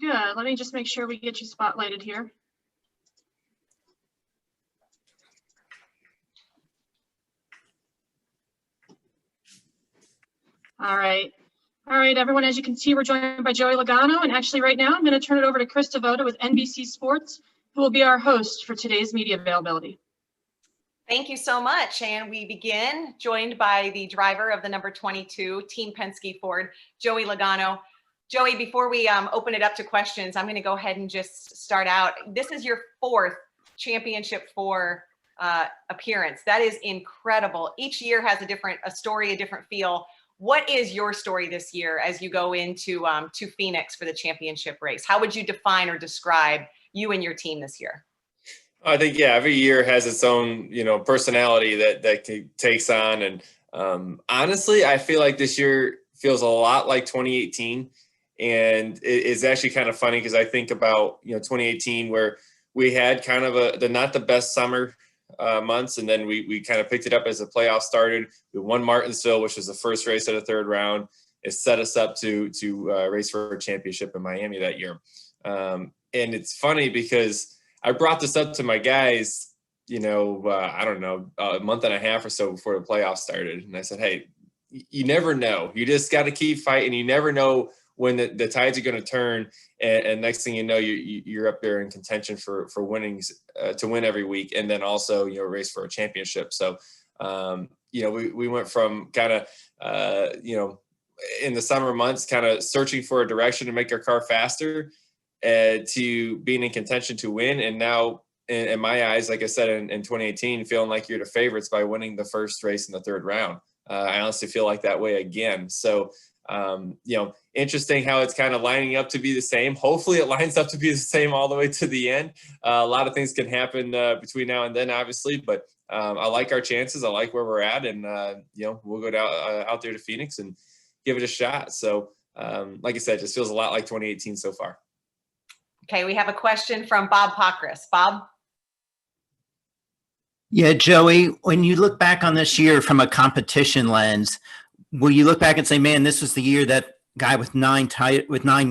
Good. Let me just make sure we get you spotlighted here. All right. All right, everyone, as you can see, we're joined by Joey Logano, and actually right now I'm going to turn it over to Chris Devoto with NBC Sports, who will be our host for today's media availability. Thank you so much. And we begin joined by the driver of the number 22 Team Penske Ford, Joey Logano. Joey, before we open it up to questions, I'm going to go ahead and just start out. This is your 4th Championship 4 appearance. That is incredible. Each year has a story, a different feel. What is your story this year as you go into to Phoenix for the championship race? How would you define or describe you and your team this year? I think, yeah, every year has its own, personality that takes on. And honestly, I feel like this year feels a lot like 2018. And it's actually kind of funny because I think about, 2018 where we had kind of not the best summer months. And then we kind of picked it up as the playoffs started. We won Martinsville, which was the first race of the 3rd round. It set us up to race for a championship in Miami that year. And it's funny because I brought this up to my guys, I don't know, a month and a half or so before the playoffs started. And I said, hey, you never know. You just got to keep fighting. You never know when the tides are going to turn. And next thing you know, you're up there in contention for winnings to win every week. And then also, race for a championship. So, we went from kind of, in the summer months, kind of searching for a direction to make our car faster to being in contention to win. And now in my eyes, like I said, in 2018, feeling like you're the favorites by winning the first race in the 3rd round. I honestly feel like that way again. So, interesting how it's kind of lining up to be the same. Hopefully it lines up to be the same all the way to the end. A lot of things can happen between now and then, obviously, but I like our chances. I like where we're at. And, we'll go out there to Phoenix and give it a shot. So, like I said, it just feels a lot like 2018 so far. Okay, we have a question from Bob Pockris. Bob? Yeah, Joey, when you look back on this year from a competition lens, will you look back and say, man, this was the year that guy with 9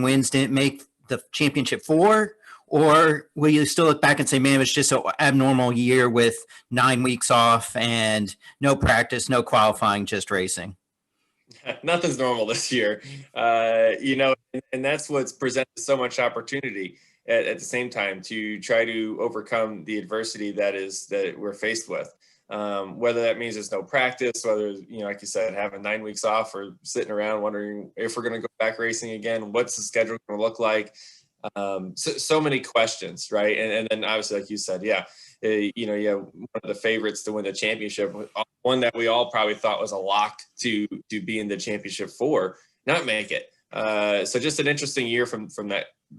wins didn't make the championship 4? Or will you still look back and say, man, it was just an abnormal year with 9 weeks off and no practice, no qualifying, just racing? Nothing's normal this year, and that's what's presented so much opportunity at the same time to try to overcome the adversity that we're faced with. Whether that means there's no practice, whether, like you said, having 9 weeks off or sitting around wondering if we're going to go back racing again, what's the schedule going to look like? So many questions, right? And then obviously, like you said, yeah, you have one of the favorites to win the championship, one that we all probably thought was a lock to be in the championship 4, not make it. So just an interesting year from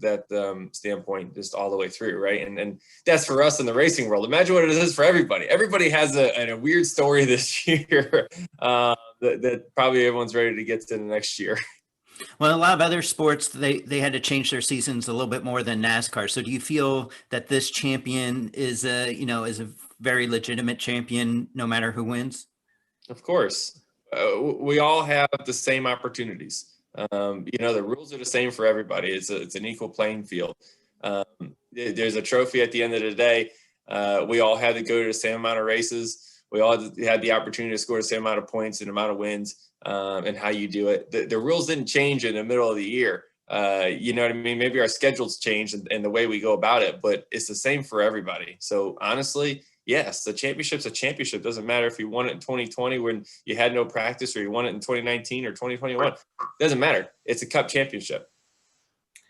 that standpoint, just all the way through, right? And that's for us in the racing world. Imagine what it is for everybody. Everybody has a weird story this year that probably everyone's ready to get to the next year. Well, a lot of other sports, they had to change their seasons a little bit more than NASCAR. So do you feel that this champion is a very legitimate champion no matter who wins? Of course. We all have the same opportunities. The rules are the same for everybody. It's an equal playing field. There's a trophy at the end of the day. We all had to go to the same amount of races. We all had the opportunity to score the same amount of points and amount of wins. And how you do it. The rules didn't change in the middle of the year. You know what I mean? Maybe our schedules changed and the way we go about it, but it's the same for everybody. So honestly, yes, the championship's a championship. Doesn't matter if you won it in 2020 when you had no practice, or you won it in 2019 or 2021. Doesn't matter. It's a cup championship.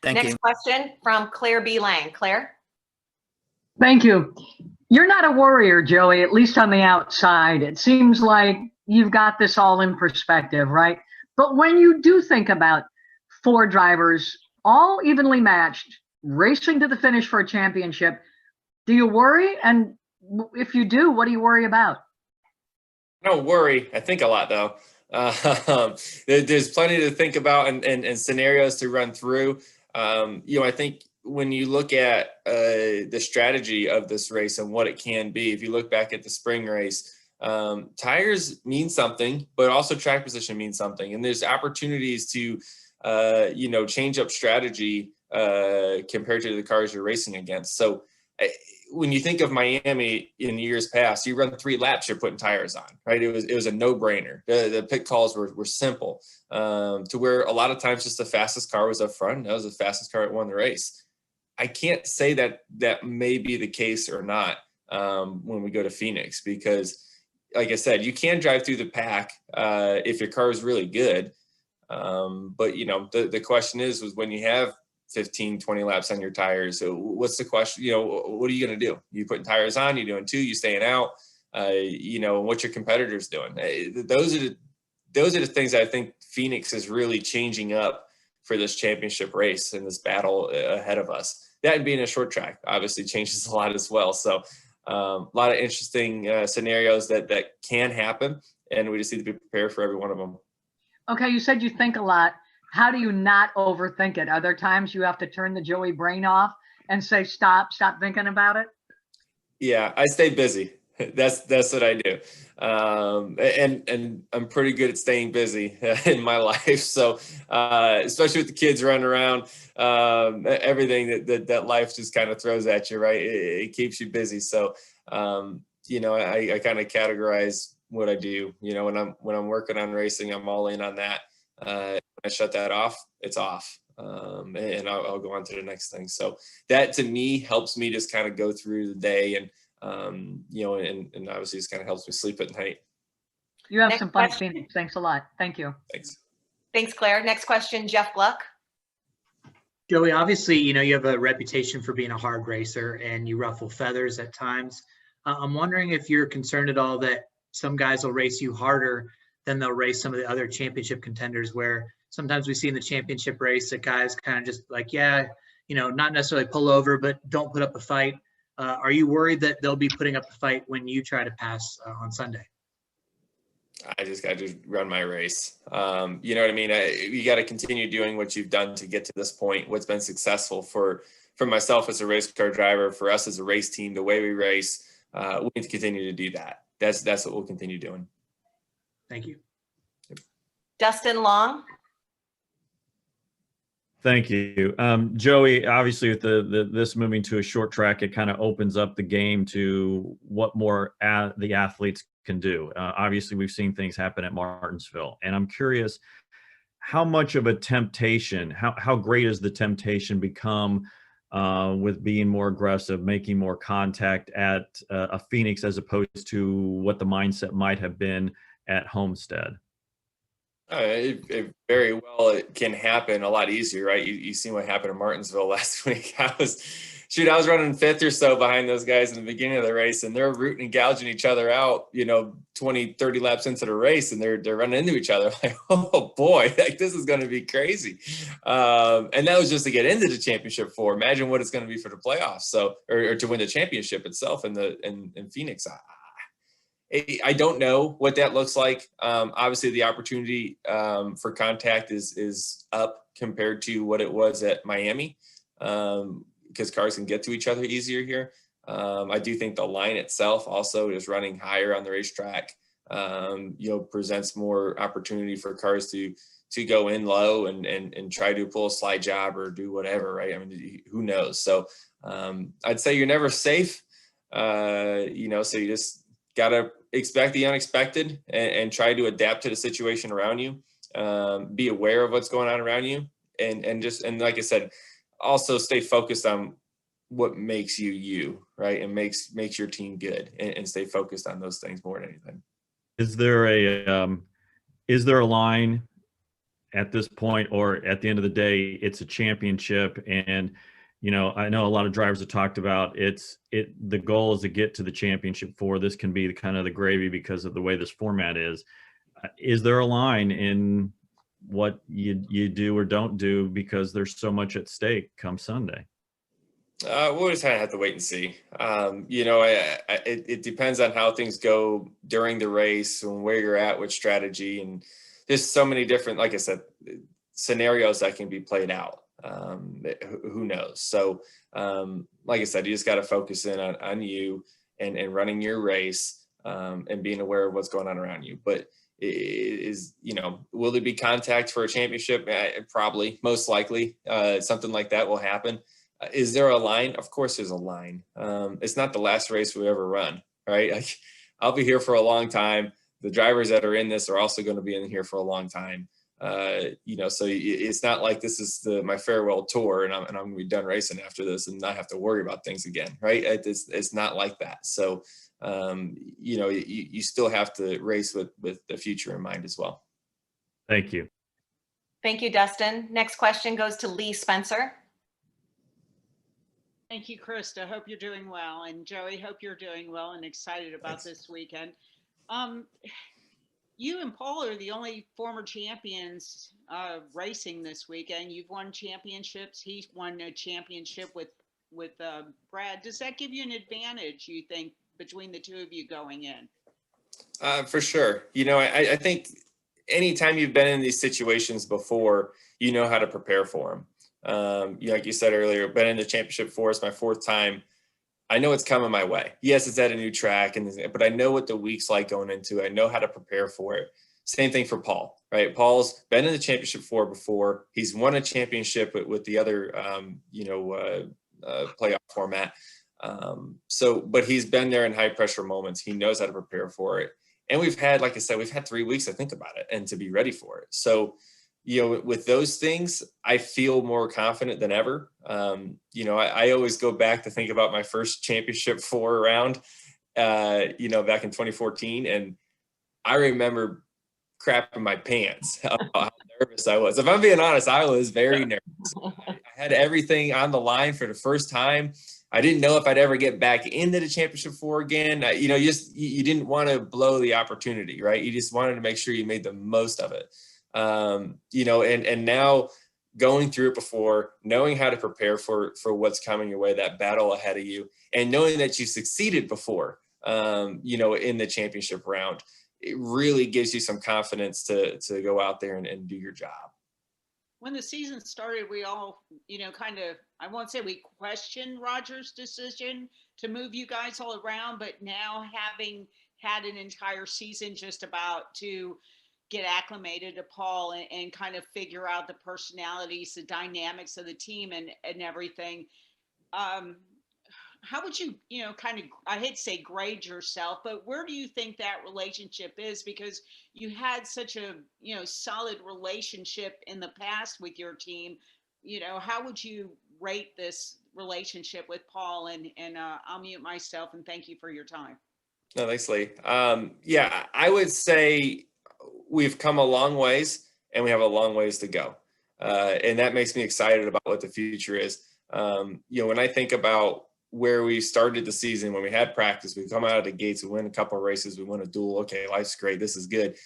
Thank you. Next question from Claire B. Lang. Claire? Thank you. You're not a worrier, Joey, at least on the outside. It seems like you've got this all in perspective, right? But when you do think about 4 drivers, all evenly matched, racing to the finish for a championship, do you worry? And if you do, what do you worry about? I don't worry. I think a lot, though. There's plenty to think about and scenarios to run through. I think when you look at the strategy of this race and what it can be, if you look back at the spring race, tires mean something, but also track position means something. And there's opportunities to, change up strategy compared to the cars you're racing against. So when you think of Miami in years past, you run 3 laps, you're putting tires on, right? It was a no-brainer. The pit calls were simple, to where a lot of times just the fastest car was up front. That was the fastest car that won the race. I can't say that may be the case or not when we go to Phoenix, because like I said, you can drive through the pack if your car is really good. But the question was when you have 15, 20 laps on your tires, so what's the question? What are you going to do? You putting tires on, you doing 2, you staying out, what your competitors doing. Those are the things I think Phoenix is really changing up for this championship race and this battle ahead of us. That being a short track obviously changes a lot as well. So a lot of interesting scenarios that can happen, and we just need to be prepared for every one of them. Okay, you said you think a lot. How do you not overthink it? Are there times you have to turn the Joey brain off and say, stop thinking about it? Yeah, I stay busy. That's what I do. And I'm pretty good at staying busy in my life. So especially with the kids running around, everything that life just kind of throws at you, right? It keeps you busy. So, I kind of categorize what I do. When I'm working on racing, I'm all in on that. When I shut that off, it's off. And I'll go on to the next thing. So that to me helps me just kind of go through the day, and and obviously just kind of helps me sleep at night. You have some fun, Phoenix. Thanks a lot. Thank you. Thanks, Claire. Next question, Jeff Gluck. Joey, obviously, you have a reputation for being a hard racer and you ruffle feathers at times. I'm wondering if you're concerned at all that some guys will race you harder than they'll race some of the other championship contenders, where sometimes we see in the championship race that guys kind of just like, not necessarily pull over, but don't put up a fight. Are you worried that they'll be putting up a fight when you try to pass on Sunday? I just got to run my race. You know what I mean? You got to continue doing what you've done to get to this point, what's been successful for myself as a race car driver, for us as a race team, the way we race. We need to continue to do that. That's what we'll continue doing. Thank you. Dustin Long. Thank you. Joey, obviously with this moving to a short track, it kind of opens up the game to what more the athletes can do. Obviously, we've seen things happen at Martinsville, and I'm curious how much of a temptation, how great has the temptation become with being more aggressive, making more contact at a Phoenix as opposed to what the mindset might have been at Homestead? It very well, it can happen a lot easier, right? You seen what happened in Martinsville last week. I was running 5th or so behind those guys in the beginning of the race, and they're rooting and gouging each other out, 20, 30 laps into the race, and they're running into each other. Like, oh boy, like this is going to be crazy. And that was just to get into the championship 4. Imagine what it's going to be for the playoffs. So, or to win the championship itself in Phoenix. I don't know what that looks like. Obviously, the opportunity for contact is up compared to what it was at Miami, because cars can get to each other easier here. I do think the line itself also is running higher on the racetrack. Presents more opportunity for cars to go in low and try to pull a slide job or do whatever, right? I mean, who knows? So I'd say you're never safe. So you just gotta expect the unexpected and try to adapt to the situation around you. Be aware of what's going on around you, and like I said, also stay focused on what makes you, right? And makes your team good, and stay focused on those things more than anything. Is there a line at this point, or at the end of the day, it's a championship? And I know a lot of drivers have talked about the goal is to get to the championship 4. This can be kind of the gravy because of the way this format is. Is there a line in what you do or don't do, because there's so much at stake come Sunday? We'll just kind of have to wait and see. It depends on how things go during the race and where you're at with strategy, and there's so many different, like I said, scenarios that can be played out. Who knows? So, like I said, you just got to focus in on you and running your race, and being aware of what's going on around you. But is, will there be contact for a championship? Probably, most likely, something like that will happen. Is there a line? Of course there's a line. It's not the last race we ever run, right? Like, I'll be here for a long time. The drivers that are in this are also going to be in here for a long time. So it's not like this is my farewell tour and I'm going to be done racing after this and not have to worry about things again, right? It's not like that. So, you still have to race with the future in mind as well. Thank you. Thank you, Dustin. Next question goes to Lee Spencer. Thank you, Krista. Hope you're doing well. And Joey, hope you're doing well and excited about this weekend. You and Paul are the only former champions racing this weekend. You've won championships. He's won a championship with Brad. Does that give you an advantage, you think, between the two of you going in? For sure. I think anytime you've been in these situations before, you know how to prepare for them. Like you said earlier, been in the championship for us, my 4th time. I know it's coming my way. Yes, it's at a new track, but I know what the week's like going into. I know how to prepare for it. Same thing for Paul, right? Paul's been in the championship 4 before. He's won a championship with the other, playoff format. But he's been there in high pressure moments. He knows how to prepare for it. And we've had, like I said, we've had 3 weeks to think about it and to be ready for it. So, with those things, I feel more confident than ever. I always go back to think about my first championship 4 round, back in 2014. And I remember crapping my pants how nervous I was. If I'm being honest, I was very nervous. I had everything on the line for the first time. I didn't know if I'd ever get back into the championship 4 again. You didn't want to blow the opportunity, right? You just wanted to make sure you made the most of it. And now going through it before, knowing how to prepare for what's coming your way, that battle ahead of you, and knowing that you succeeded before, in the championship round, it really gives you some confidence to go out there and do your job. When the season started, we all, I won't say we questioned Roger's decision to move you guys all around, but now having had an entire season just about to get acclimated to Paul and kind of figure out the personalities, the dynamics of the team and everything. How would you, I hate to say grade yourself, but where do you think that relationship is? Because you had such a, solid relationship in the past with your team. How would you rate this relationship with Paul? And I'll mute myself and thank you for your time. No, thanks, Lee. I would say we've come a long ways and we have a long ways to go. And that makes me excited about what the future is. When I think about where we started the season, when we had practice, we come out of the gates, we win a couple of races, we win a duel. Okay, life's great. This is good.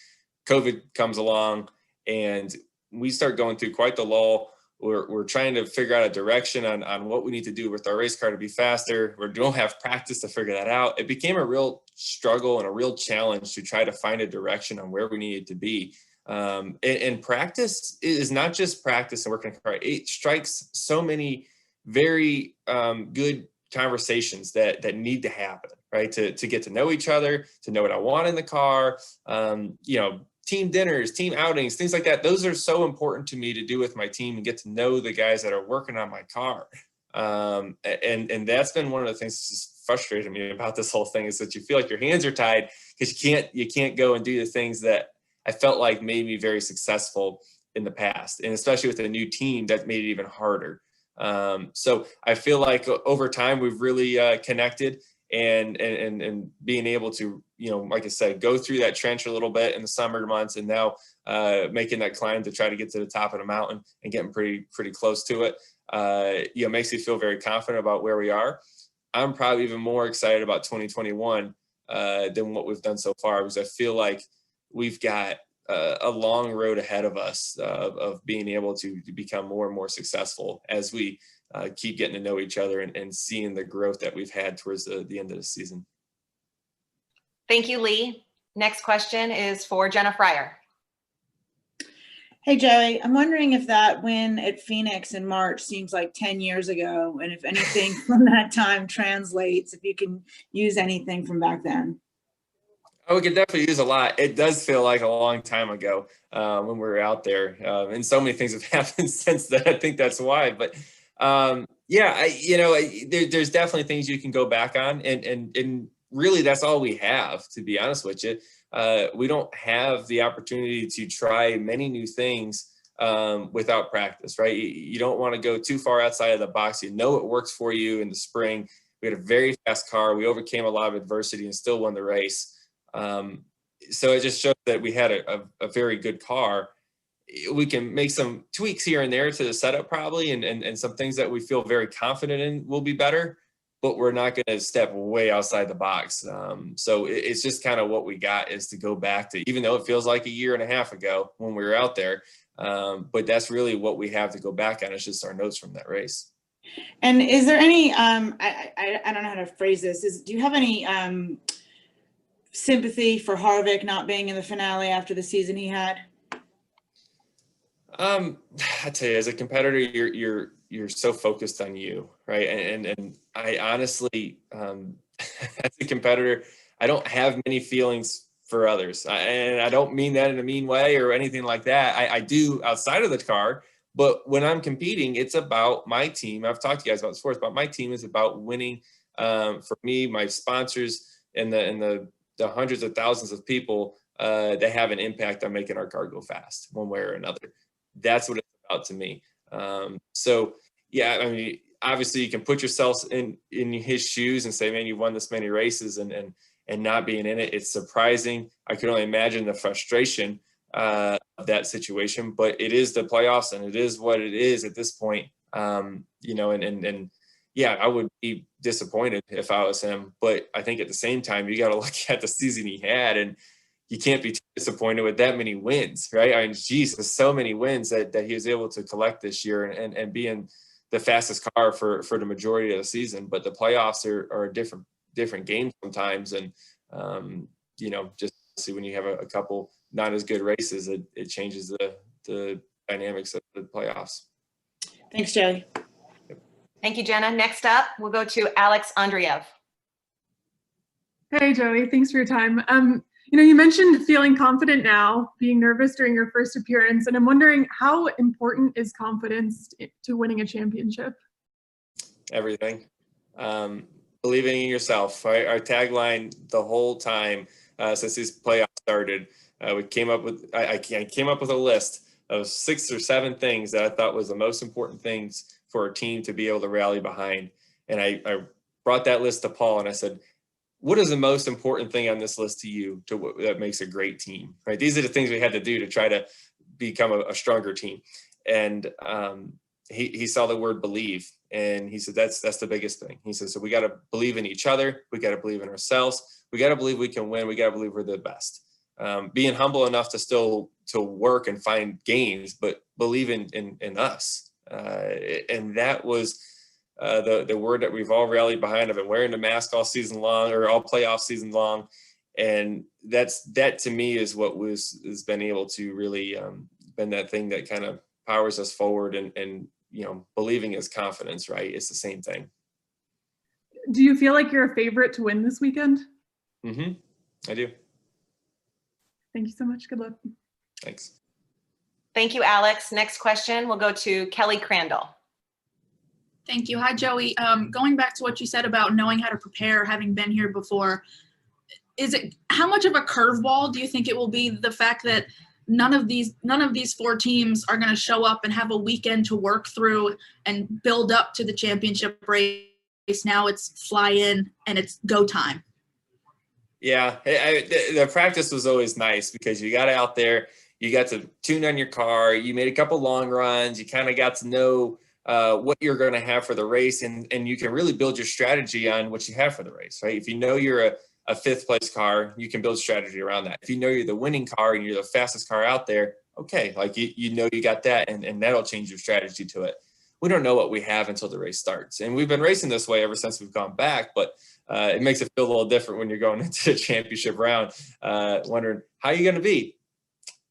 COVID comes along and we start going through quite the lull. We're trying to figure out a direction on what we need to do with our race car to be faster. We don't have practice to figure that out. It became a real struggle and a real challenge to try to find a direction on where we needed to be. And practice is not just practice and working hard. It strikes so many very good conversations that need to happen, right? To get to know each other, to know what I want in the car, team dinners, team outings, things like that. Those are so important to me to do with my team and get to know the guys that are working on my car. And that's been one of the things that's just frustrated me about this whole thing, is that you feel like your hands are tied because you can't go and do the things that I felt like made me very successful in the past. And especially with a new team, that made it even harder. So I feel like over time we've really connected and being able to, like I said, go through that trench a little bit in the summer months, and now making that climb to try to get to the top of the mountain and getting pretty close to it, makes me feel very confident about where we are. I'm probably even more excited about 2021 than what we've done so far, because I feel like we've got a long road ahead of us of being able to become more and more successful as we keep getting to know each other and seeing the growth that we've had towards the end of the season. Thank you, Lee. Next question is for Jenna Fryer. Hey, Joey, I'm wondering if that win at Phoenix in March seems like 10 years ago, and if anything from that time translates, if you can use anything from back then. Oh, we could definitely use a lot. It does feel like a long time ago when we were out there, and so many things have happened since then. I think that's why. But yeah, there's definitely things you can go back on, and really that's all we have. To be honest with you, we don't have the opportunity to try many new things without practice, right? You don't want to go too far outside of the box. You know it works for you in the spring. We had a very fast car. We overcame a lot of adversity and still won the race. So it just shows that we had a very good car. We can make some tweaks here and there to the setup probably, and some things that we feel very confident in will be better, but we're not going to step way outside the box. So it's just kind of what we got is to go back to, even though it feels like a year and a half ago when we were out there. But that's really what we have to go back on. It's just our notes from that race. And is there any, I don't know how to phrase this, do you have any sympathy for Harvick not being in the finale after the season he had? I tell you, as a competitor, you're so focused on you, right? And I honestly, as a competitor, I don't have many feelings for others, and I don't mean that in a mean way or anything like that. I do outside of the car, but when I'm competing, it's about my team. I've talked to you guys about this before. It's about my team. Is about winning. For me, my sponsors, and the hundreds of thousands of people that have an impact on making our car go fast one way or another. That's what it's about to me. So yeah, I mean, obviously you can put yourself in his shoes and say, man, you've won this many races and not being in it. It's surprising. I can only imagine the frustration of that situation, but it is the playoffs and it is what it is at this point. And yeah, I would be disappointed if I was him, but I think at the same time, you got to look at the season he had, and you can't be disappointed with that many wins, right? I mean, geez, there's so many wins that he was able to collect this year and be in the fastest car for the majority of the season. But the playoffs are a different game sometimes. And, just see when you have a couple not as good races, it changes the dynamics of the playoffs. Thanks, Joey. Thank you, Jenna. Next up, we'll go to Alex Andreev. Hey, Joey. Thanks for your time. You mentioned feeling confident now, being nervous during your first appearance, and I'm wondering how important is confidence to winning a championship? Everything. Believing in yourself. Our tagline the whole time since these playoffs started, we came up with I came up with a list of 6 or 7 things that I thought was the most important things for a team to be able to rally behind. And I brought that list to Paul and I said, what is the most important thing on this list to you that makes a great team, right? These are the things we had to do to try to become a stronger team. And he saw the word believe, and he said, that's the biggest thing. He said, so we got to believe in each other. We got to believe in ourselves. We got to believe we can win. We got to believe we're the best. Being humble enough to still to work and find gains, but believe in us. And that was the word that we've all rallied behind. I've been wearing the mask all season long, or all playoff season long. And that to me is what has been able to really been that thing that kind of powers us forward, and believing is confidence, right? It's the same thing. Do you feel like you're a favorite to win this weekend? Mm-hmm. I do. Thank you so much. Good luck. Thanks. Thank you, Alex. Next question, we'll go to Kelly Crandall. Thank you. Hi, Joey. Going back to what you said about knowing how to prepare, having been here before, how much of a curveball do you think it will be, the fact that none of these 4 teams are going to show up and have a weekend to work through and build up to the championship race? Now it's fly in and it's go time. Yeah, the practice was always nice because you got out there, you got to tune on your car, you made a couple long runs, you kind of got to know what you're going to have for the race, and you can really build your strategy on what you have for the race, right? If you know you're a 5th place car, you can build strategy around that. If you know you're the winning car and you're the fastest car out there, okay, like you know you got that, and that'll change your strategy to it. We don't know what we have until the race starts, and we've been racing this way ever since we've gone back, but it makes it feel a little different when you're going into the championship round, wondering how you're going to be.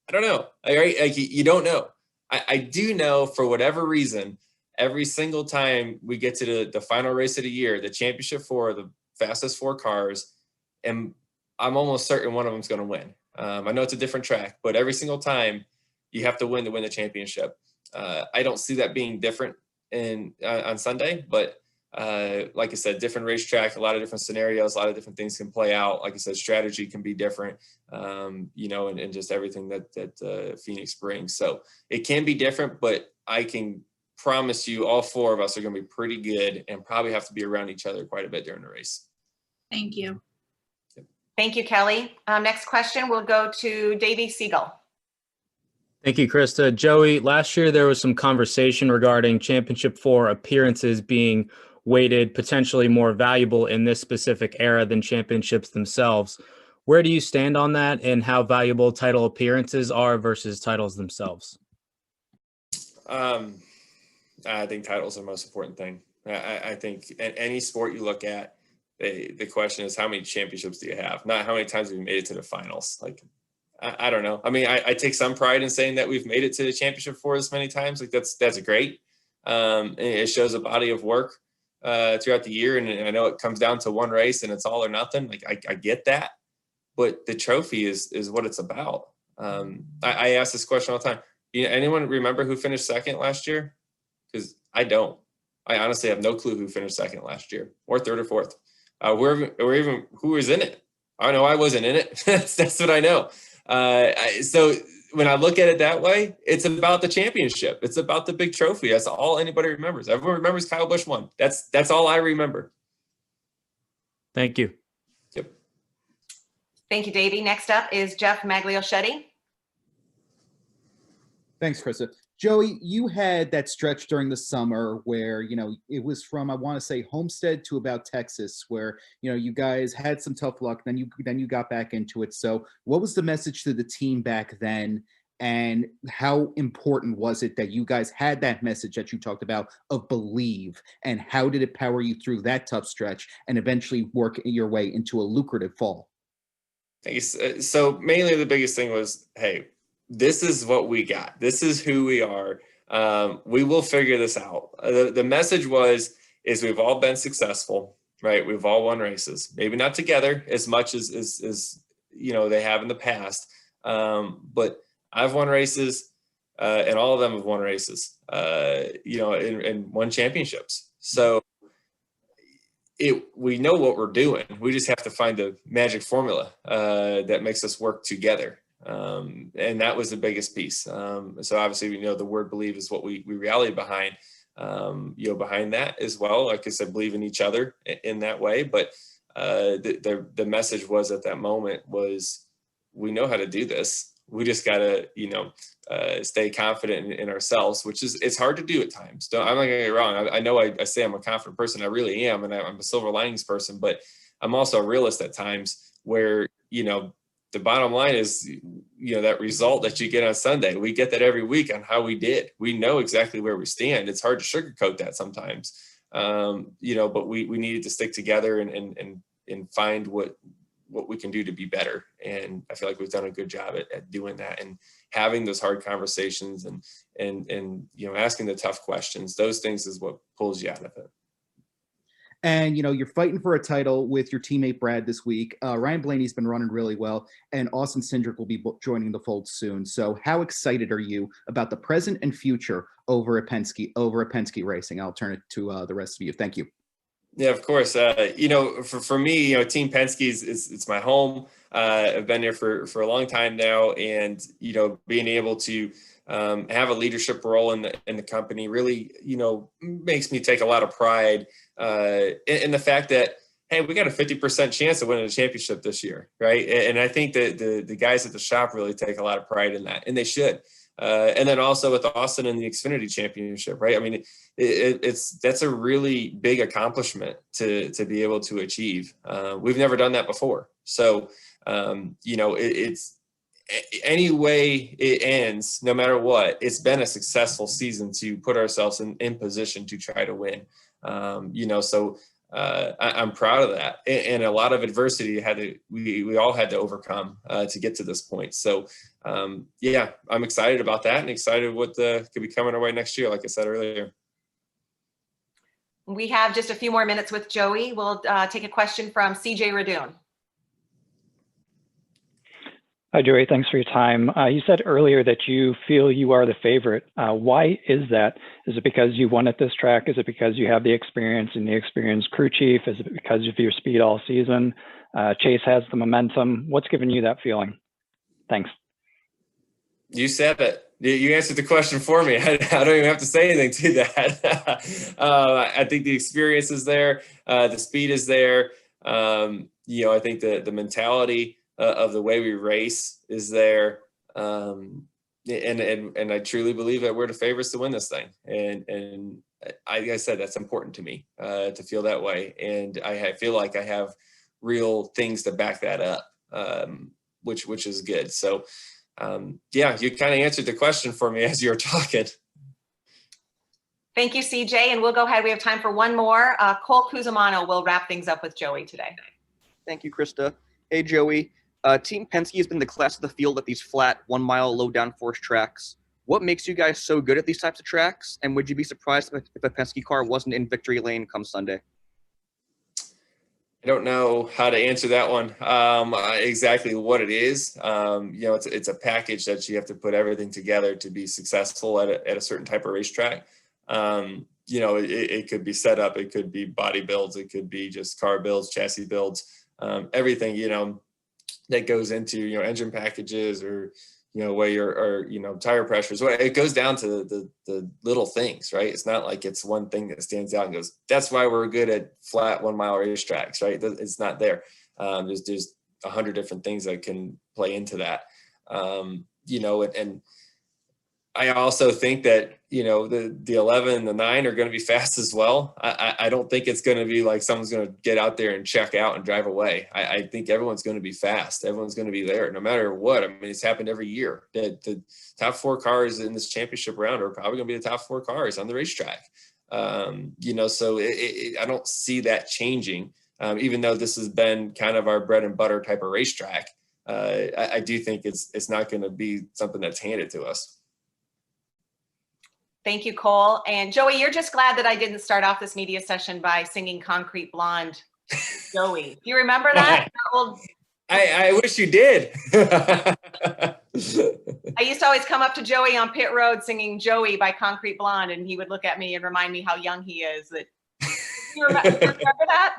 I don't know. Like, you don't know. I do know, for whatever reason, every single time we get to the final race of the year, the championship 4, the fastest 4 cars, and I'm almost certain one of them's going to win. I know it's a different track, but every single time you have to win the championship. I don't see that being different on Sunday, but like I said, different racetrack, a lot of different scenarios, a lot of different things can play out. Like I said, strategy can be different, you know, and just everything that Phoenix brings. So it can be different, but I can promise you all four of us are going to be pretty good and probably have to be around each other quite a bit during the race. Thank you. Thank you, Kelly. Next question will go to Davey Siegel. Thank you, Krista. Joey, last year there was some conversation regarding Championship 4 appearances being weighted potentially more valuable in this specific era than championships themselves. Where do you stand on that, and how valuable title appearances are versus titles themselves? I think titles are the most important thing. I think in any sport you look at, the question is how many championships do you have, not how many times have you made it to the finals. Like, I don't know. I mean, I take some pride in saying that we've made it to the championship 4 this many times. Like that's great. It shows a body of work throughout the year. And I know it comes down to one race and it's all or nothing. Like I get that, but the trophy is what it's about. I ask this question all the time. You know, anyone remember who finished second last year? Because I don't. I honestly have no clue who finished second last year, or third or fourth, or even who was in it. I know I wasn't in it. That's what I know. So when I look at it that way, it's about the championship. It's about the big trophy. That's all anybody remembers. Everyone remembers Kyle Busch won. That's all I remember. Thank you. Yep. Thank you, Davey. Next up is Jeff Magliochetti. Thanks, Krista. Joey, you had that stretch during the summer where, you know, it was from, I want to say, Homestead to about Texas, where, you know, you guys had some tough luck, then you got back into it. So what was the message to the team back then, and how important was it that you guys had that message that you talked about of believe, and how did it power you through that tough stretch and eventually work your way into a lucrative fall? Thanks. So mainly the biggest thing was, hey, this is what we got. This is who we are. We will figure this out. The message is we've all been successful, right? We've all won races, maybe not together as much as you know, they have in the past. But I've won races and all of them have won races, you know, and won championships. So we know what we're doing. We just have to find a magic formula that makes us work together. And that was the biggest piece. So obviously, we know the word believe is what we rallied behind, you know, behind that as well. Like I said, believe in each other in that way. But the message was at that moment was, we know how to do this. We just got to, you know, stay confident in ourselves, which it's hard to do at times. I'm not gonna get wrong. I know I say I'm a confident person. I really am. And I'm a silver linings person, but I'm also a realist at times where, you know, the bottom line is, you know, that result that you get on Sunday, we get that every week on how we did. We know exactly where we stand. It's hard to sugarcoat that sometimes, you know, but we needed to stick together and find what we can do to be better. And I feel like we've done a good job at doing that, and having those hard conversations and, you know, asking the tough questions. Those things is what pulls you out of it. And, you know, you're fighting for a title with your teammate Brad this week. Ryan Blaney's been running really well, and Austin Cindric will be joining the fold soon. So how excited are you about the present and future over at Penske Racing? I'll turn it to the rest of you. Thank you. Yeah, of course. You know, for me, you know, Team Penske it's my home. I've been there for a long time now, and, you know, being able to have a leadership role in the company really, you know, makes me take a lot of pride in the fact that, hey, we got a 50% chance of winning a championship this year, right? And I think that the guys at the shop really take a lot of pride in that, and they should. And then also with Austin and the Xfinity Championship, right? I mean, that's a really big accomplishment to be able to achieve. We've never done that before, so you know, it's any way it ends, no matter what, it's been a successful season to put ourselves in position to try to win. You know, so I'm proud of that, and a lot of adversity we all had to overcome to get to this point. So yeah, I'm excited about that, and excited what could be coming our way next year, like I said earlier. We have just a few more minutes with Joey. We'll take a question from CJ Radoon. Hi, Joey. Thanks for your time. You said earlier that you feel you are the favorite. Why is that? Is it because you won at this track? Is it because you have the experience and the experienced crew chief? Is it because of your speed all season? Chase has the momentum. What's giving you that feeling? Thanks. You said it. You answered the question for me. I don't even have to say anything to that. I think the experience is there. The speed is there. I think the mentality of the way we race is there. And I truly believe that we're the favorites to win this thing. And like I said, that's important to me to feel that way. And I feel like I have real things to back that up, which is good. So, you kind of answered the question for me as you were talking. Thank you, CJ. And we'll go ahead. We have time for one more. Cole Cusimano will wrap things up with Joey today. Thank you, Krista. Hey, Joey. Team Penske has been the class of the field at these flat 1 mile low downforce tracks. What makes you guys so good at these types of tracks? And would you be surprised if a Penske car wasn't in victory lane come Sunday? I don't know how to answer that one exactly what it is. It's a package that you have to put everything together to be successful at a certain type of racetrack. It could be setup, it could be body builds, it could be just car builds, chassis builds, everything, that goes into, engine packages or, tire pressures. It goes down to the little things, right? It's not like it's one thing that stands out and goes, that's why we're good at flat 1 mile racetracks, right? It's not there. There's 100 different things that can play into that. And I also think that, the 11 and the 9 are going to be fast as well. I don't think it's going to be like someone's going to get out there and check out and drive away. I think everyone's going to be fast. Everyone's going to be there no matter what. I mean, it's happened every year. The top 4 cars in this championship round are probably going to be the top 4 cars on the racetrack. So I don't see that changing, even though this has been kind of our bread and butter type of racetrack. I do think it's not going to be something that's handed to us. Thank you, Cole. And Joey, you're just glad that I didn't start off this media session by singing Concrete Blonde. Joey, do you remember that? I wish you did. I used to always come up to Joey on pit road singing Joey by Concrete Blonde, and he would look at me and remind me how young he is. You remember that?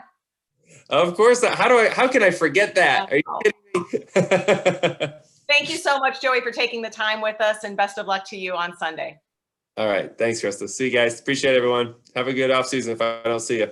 Of course. How can I forget that? Are you kidding me? Thank you so much, Joey, for taking the time with us, and best of luck to you on Sunday. All right. Thanks, Krista. See you guys. Appreciate everyone. Have a good off season if I don't see you.